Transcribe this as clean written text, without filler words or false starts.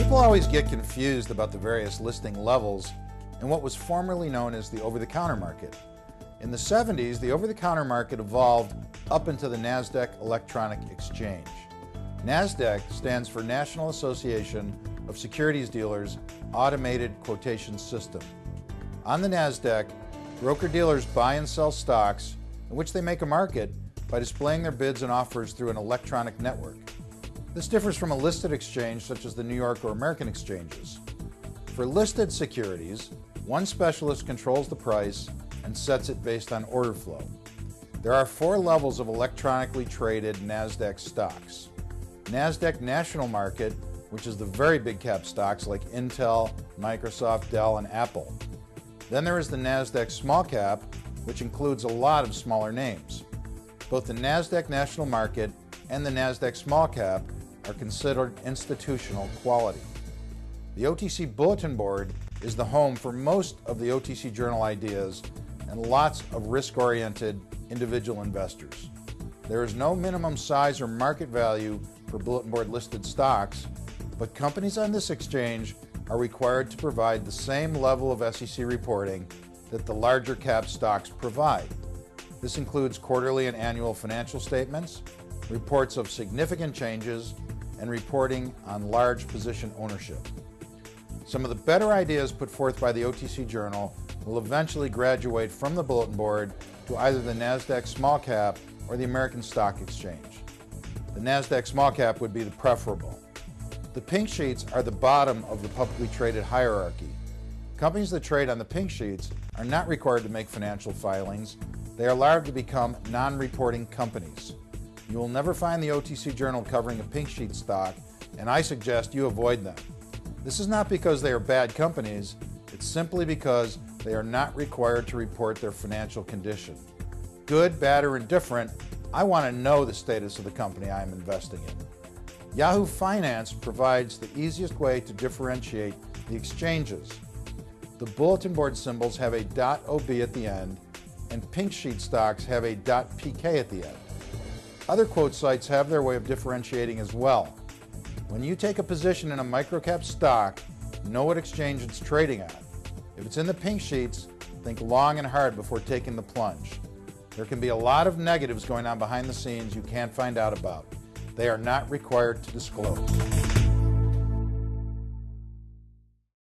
People always get confused about the various listing levels in what was formerly known as the over-the-counter market. In the 70s, the over-the-counter market evolved up into the Nasdaq Electronic Exchange. Nasdaq stands for National Association of Securities Dealers Automated Quotation System. On the Nasdaq, broker-dealers buy and sell stocks in which they make a market by displaying their bids and offers through an electronic network. This differs from a listed exchange such as the New York or American exchanges. For listed securities, one specialist controls the price and sets it based on order flow. There are 4 levels of electronically traded Nasdaq stocks. Nasdaq National Market, which is the very big cap stocks like Intel, Microsoft, Dell, and Apple. Then there is the Nasdaq Small Cap, which includes a lot of smaller names. Both the Nasdaq National Market and the Nasdaq Small Cap are considered institutional quality. The OTC Bulletin Board is the home for most of the OTC Journal ideas and lots of risk-oriented individual investors. There is no minimum size or market value for Bulletin Board listed stocks, but companies on this exchange are required to provide the same level of SEC reporting that the larger cap stocks provide. This includes quarterly and annual financial statements, reports of significant changes, and reporting on large position ownership. Some of the better ideas put forth by the OTC Journal will eventually graduate from the Bulletin Board to either the Nasdaq Small Cap or the American Stock Exchange. The Nasdaq Small Cap would be the preferable. The pink sheets are the bottom of the publicly traded hierarchy. Companies that trade on the pink sheets are not required to make financial filings. They are allowed to become non-reporting companies. You will never find the OTC Journal covering a pink sheet stock, and I suggest you avoid them. This is not because they are bad companies, it's simply because they are not required to report their financial condition. Good, bad, or indifferent, I want to know the status of the company I am investing in. Yahoo Finance provides the easiest way to differentiate the exchanges. The bulletin board symbols have a .ob at the end, and pink sheet stocks have a .pk at the end. Other quote sites have their way of differentiating as well. When you take a position in a microcap stock, know what exchange it's trading on. If it's in the pink sheets, think long and hard before taking the plunge. There can be a lot of negatives going on behind the scenes you can't find out about. They are not required to disclose.